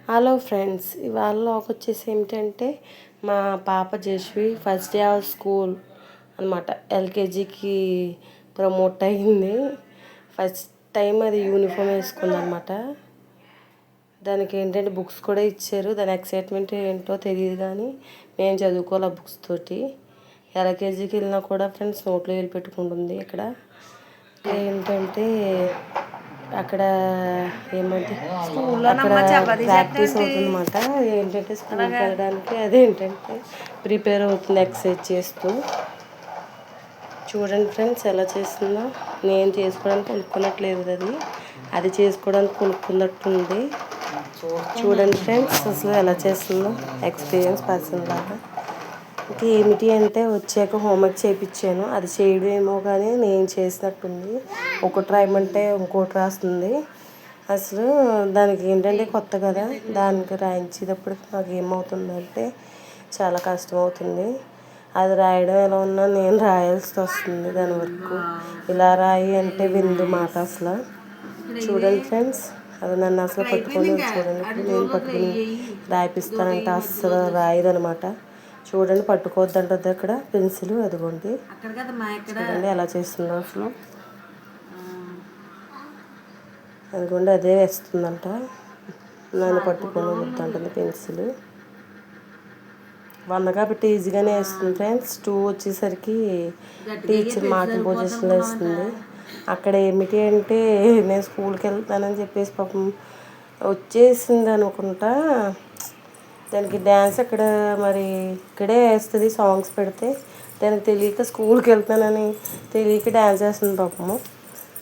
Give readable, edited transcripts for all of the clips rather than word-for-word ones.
Hello friends, ఇవాళ వచ్చేసి ఏమిటంటే మా పాప Jashvi first day of school అనమాట. ఎల్కేజీకి ప్రమోట్ అయింది. ఫస్ట్ టైం అది యూనిఫామ్ వేసుకుంది అనమాట. దానికి ఏంటంటే బుక్స్ కూడా ఇచ్చారు. దాని ఎక్సైట్మెంట్ ఏంటో తెలియదు, కానీ మేము చదువుకోవాలి ఆ బుక్స్ తోటి. ఎల్కేజీకి వెళ్ళినా కూడా ఫ్రెండ్స్ నోట్లో వేలు పెట్టుకుంటుంది. ఇక్కడ ఏంటంటే అక్కడ ఏమంటే అక్కడ ప్రాక్టీస్ అవుతుందన్నమాట. ఏంటంటే స్కూల్కి వెళ్ళడానికి అదేంటంటే ప్రిపేర్ అవుతుంది ఎక్సర్సైజ్ చేస్తూ. చూడండి ఫ్రెండ్స్ ఎలా చేస్తుందో. నేను చేసుకోవడానికి కొనుక్కున్నట్లేదు, అది చేసుకోవడానికి కొనుక్కున్నట్టుంది. చూడండి ఫ్రెండ్స్ అసలు ఎలా చేస్తుందో, ఎక్స్పీరియన్స్ పర్సన్ లాగా. ఇంకా ఏమిటి అంటే వచ్చాక హోంవర్క్ చేయించాను. అది చేయడం ఏమో కానీ నేను చేసినట్టుంది. ఒకటి రాయమంటే ఇంకోటి రాస్తుంది. అసలు దానికి ఏంటంటే కొత్త కదా, దానికి రాయించేటప్పటికి నాకు ఏమవుతుందంటే చాలా కష్టం అవుతుంది. అది రాయడం ఎలా ఉన్నా నేను రాయాల్సి వస్తుంది. దాని వరకు ఇలా రాయి అంటే విందు మాట అసలు. చూడండి ఫ్రెండ్స్, అది నన్ను అసలు పట్టుకొని చూడండి. ఇప్పుడు నేను పట్టుకుని రాయిపిస్తానంటే అస్సలు రాయదనమాట. చూడండి, పట్టుకోవద్దంటుంది అక్కడ పెన్సిల్. అదిగోండి, చూడండి ఎలా చేస్తుందో అసలు. అదిగోండి అదే వేస్తుందంట. నన్ను పట్టుకొని వద్దంటుంది పెన్సిల్. 1 కాబట్టి ఈజీగానే వేస్తుంది ఫ్రెండ్స్. 2 వచ్చేసరికి టీచర్ మార్కింగ్ పొజిషన్లో వేస్తుంది. అక్కడ ఏమిటి అంటే నేను స్కూల్కి వెళ్తానని చెప్పేసి పాపం వచ్చేసింది అనుకుంటా. దానికి డ్యాన్స్ అక్కడ మరి ఇక్కడే వేస్తుంది. సాంగ్స్ పెడితే దానికి తెలియక స్కూల్కి వెళ్తానని తెలియక డ్యాన్స్ వేస్తుంది పాపము.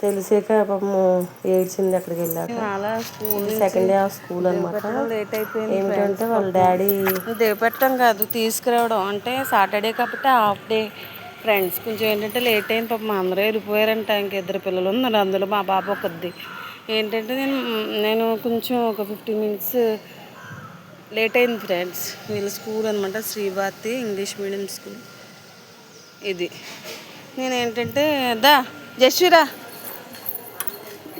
తెలిసాక పాపము ఏడ్చింది అక్కడికి వెళ్ళాక. సెకండ్ డే ఆఫ్ స్కూల్ అనమాట. ఏమిటంటే వాళ్ళ డాడీ దేవపెట్టడం కాదు, తీసుకురావడం. అంటే సాటర్డే కాబట్టి హాఫ్ డే ఫ్రెండ్స్. కొంచెం ఏంటంటే లేట్ అయింది పాపం. అందరూ వెళ్ళిపోయారంట. ఇంక 2 పిల్లలు ఉన్నారు, అందులో మా బాబు ఒకద్ది. ఏంటంటే నేను కొంచెం ఒక 15 మినిట్స్ లేట్ అయింది ఫ్రెండ్స్. వీళ్ళ స్కూల్ అనమాట, శ్రీభారతి ఇంగ్లీష్ మీడియం స్కూల్ ఇది. నేను ఏంటంటే జశ్వీరా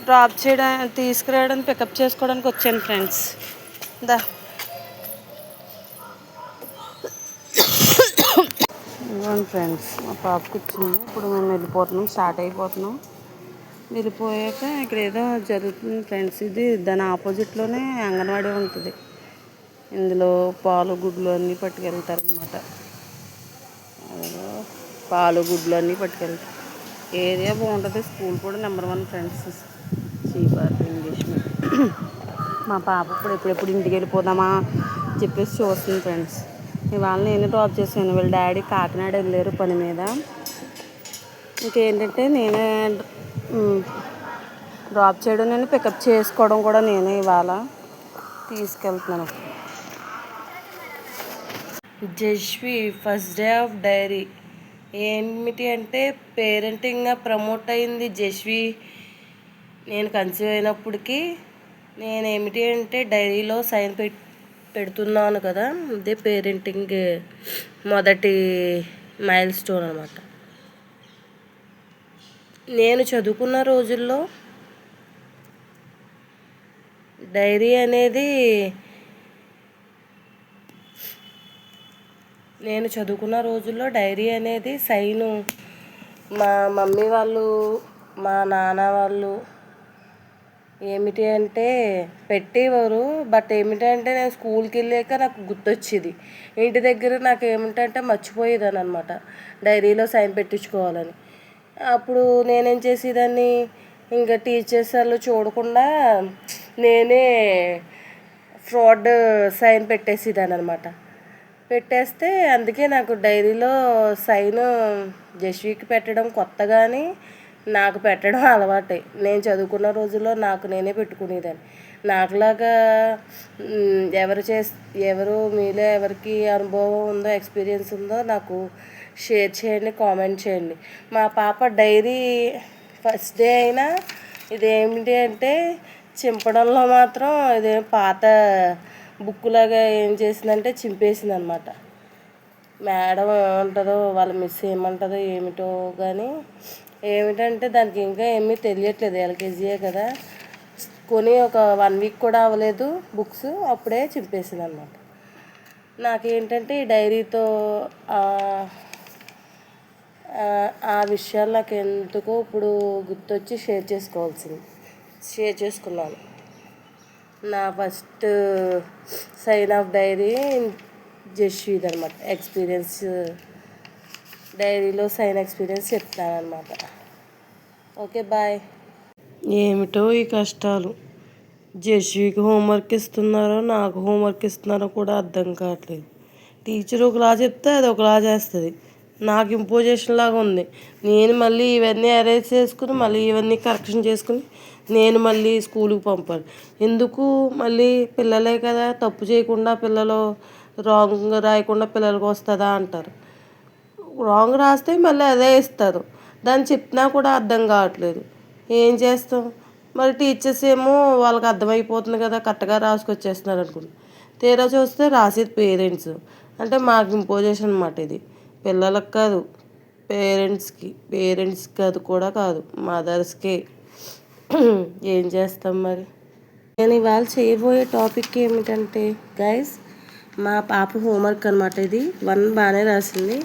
డ్రాప్ చేయడం, తీసుకురావడానికి, పికప్ చేసుకోవడానికి వచ్చాను ఫ్రెండ్స్. ఇవ్వండి ఫ్రెండ్స్, మా పాపకు వచ్చింది. ఇప్పుడు మేము వెళ్ళిపోతున్నాం, స్టార్ట్ అయిపోతున్నాం. వెళ్ళిపోయాక ఇక్కడ ఏదో జరుగుతుంది ఫ్రెండ్స్. ఇది దాని ఆపోజిట్లోనే అంగన్వాడీ ఉంటుంది. ఇందులో పాలు గుడ్లు అన్నీ పట్టుకెళ్తారనమాట. పాలు గుడ్లు అన్నీ పట్టుకెళ్తారు. ఏరియా బాగుంటుంది. స్కూల్ కూడా number 1 friends, Sri Bharathi English medium. మా పాప ఎప్పుడెప్పుడు ఇంటికి వెళ్ళిపోదామా చెప్పేసి చూస్తుంది ఫ్రెండ్స్. ఇవాళ నేను డ్రాప్ చేశాను. వీళ్ళ డాడీ కాకినాడ వెళ్ళారు పని మీద. ఇంకేంటంటే నేనే డ్రాప్ చేయడం, నేను పికప్ చేసుకోవడం కూడా నేనే ఇవాళ తీసుకెళ్తున్నాను. Jashvi first day of dairy. ఏమిటి అంటే పేరెంటింగ్గా ప్రమోట్ అయింది జశ్వి. నేను కన్సీవ్ అయినప్పటికీ నేనేమిటి అంటే డైరీలో సైన్ పెడుతున్నాను కదా, అదే పేరెంటింగ్ మొదటి మైల్ స్టోన్ అనమాట. నేను చదువుకున్న రోజుల్లో డైరీ అనేది సైను మా మమ్మీ వాళ్ళు, మా నాన్న వాళ్ళు ఏమిటి అంటే పెట్టేవారు. బట్ ఏమిటంటే నేను స్కూల్కి వెళ్ళాక నాకు గుర్తొచ్చేది. ఇంటి దగ్గర నాకు ఏమిటంటే మర్చిపోయేదాన్ని అనమాట డైరీలో సైన్ పెట్టించుకోవాలని. అప్పుడు నేనేం చేసేదాన్ని, ఇంకా టీచర్స్ వాళ్ళు చూడకుండా నేనే ఫ్రాడ్ సైన్ పెట్టేసేదాన్ని అనమాట. పెట్టేస్తే అందుకే నాకు డైరీలో సైన్ జశ్వికి పెట్టడం కొత్త, కానీ నాకు పెట్టడం అలవాటే. నేను చదువుకున్న రోజుల్లో నాకు నేనే పెట్టుకునేదాన్ని. నాకులాగా ఎవరు మీలో ఎవరికి అనుభవం ఉందో, ఎక్స్పీరియన్స్ ఉందో నాకు షేర్ చేయండి, కామెంట్ చేయండి. మా పాప డైరీ ఫస్ట్ డే అయినా ఇదేమిటి అంటే చింపడంలో మాత్రం ఇదే పాత బుక్కులాగా ఏం చేసిందంటే చింపేసింది అనమాట. మేడం ఏమంటుందో, వాళ్ళ మిస్ ఏమంటుందో ఏమిటో కానీ ఏమిటంటే దానికి ఇంకా ఏమీ తెలియట్లేదు. ఎల్కేజీయే కదా. కొని ఒక 1 వీక్ కూడా అవ్వలేదు బుక్స్, అప్పుడే చింపేసింది అనమాట. నాకేంటంటే ఈ డైరీతో ఆ విషయాలు నాకు ఎందుకో ఇప్పుడు గుర్తొచ్చి షేర్ చేసుకున్నాను. నా ఫస్ట్ సైన్ ఆఫ్ డైరీ జస్వీద్ అనమాట. ఎక్స్పీరియన్స్ డైరీలో సైన్ ఎక్స్పీరియన్స్ చెప్తాను అనమాట. Okay, bye. ఏమిటో ఈ కష్టాలు, జస్వీకి హోంవర్క్ ఇస్తున్నారో నాకు హోంవర్క్ ఇస్తున్నారో కూడా అర్థం కావట్లేదు. టీచర్ ఒకలా చెప్తే అది ఒకలా చేస్తుంది. నాకు ఇంపోజిషన్ లాగా ఉంది. నేను మళ్ళీ ఇవన్నీ అరేంజ్ చేసుకుని మళ్ళీ ఇవన్నీ కరెక్షన్ చేసుకుని నేను మళ్ళీ స్కూల్కి పంపాలి. ఎందుకు? మళ్ళీ పిల్లలే కదా, తప్పు చేయకుండా పిల్లలు రాంగ్ రాయకుండా పిల్లలకు వస్తుందా అంటారు. రాంగ్ రాస్తే మళ్ళీ అదే ఇస్తారు. దాన్ని చెప్పినా కూడా అర్థం కావట్లేదు. ఏం చేస్తాం మరి? టీచర్స్ ఏమో వాళ్ళకి అర్థమైపోతుంది కదా, కరెక్ట్గా రాసుకొచ్చేస్తున్నారు అనుకుంటున్నాను. తీరా చూస్తే రాసేది పేరెంట్స్. అంటే మాకు ఇంపోజిషన్ అన్నమాట ఇది. పిల్లలకు కాదు, పేరెంట్స్కి అది కూడా కాదు, మదర్స్కే. ఏం చేస్తాం మరి? నేను ఇవాళ చేయబోయే టాపిక్ ఏమిటంటే గైస్, మా పాప హోంవర్క్ అనమాట. ఇది 1 బాగానే రాసింది,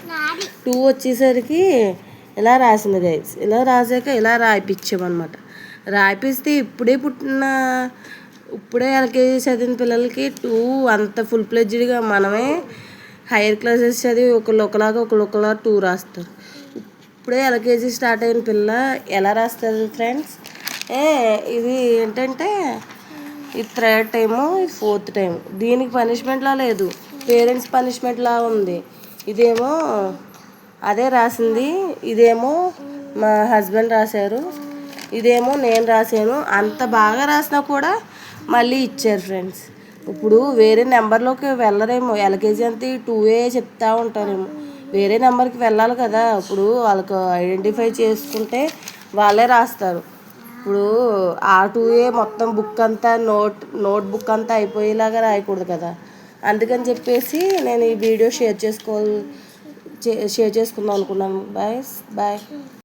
2 వచ్చేసరికి ఇలా రాసింది గైస్. ఇలా రాసాక ఇలా రాయిపించామన్నమాట. రాయిపిస్తే ఇప్పుడే ఎల్కేజీ చదివిన పిల్లలకి 2 అంత ఫుల్ ప్లెడ్జ్డ్గా, మనమే హైయర్ క్లాసెస్ చదివి ఒకలాగా 2 రాస్తారు. ఇప్పుడే ఎల్కేజీ స్టార్ట్ అయిన పిల్ల ఎలా రాస్తుంది ఫ్రెండ్స్? ఇది ఏంటంటే ఇది 3rd టైము, ఇది 4th టైము. దీనికి పనిష్మెంట్లా లేదు, పేరెంట్స్ పనిష్మెంట్లా ఉంది. ఇదేమో అదే రాసింది, ఇదేమో మా హస్బెండ్ రాశారు, ఇదేమో నేను రాశాను. అంత బాగా రాసినా కూడా మళ్ళీ ఇచ్చారు ఫ్రెండ్స్. ఇప్పుడు వేరే నెంబర్లోకి వెళ్ళరేమో, ఎల్కేజీ అంతా 2 చెప్తా ఉంటారేమో, వేరే నెంబర్కి వెళ్ళాలి కదా. ఇప్పుడు వాళ్ళకు ఐడెంటిఫై చేసుకుంటే వాళ్ళే రాస్తారు. ఇప్పుడు ఆ 2 మొత్తం బుక్ అంతా నోట్ బుక్ అంతా అయిపోయేలాగా రాయకూడదు కదా. అందుకని చెప్పేసి నేను ఈ వీడియో షేర్ చేసుకుందాం అనుకున్నాను. బాయ్.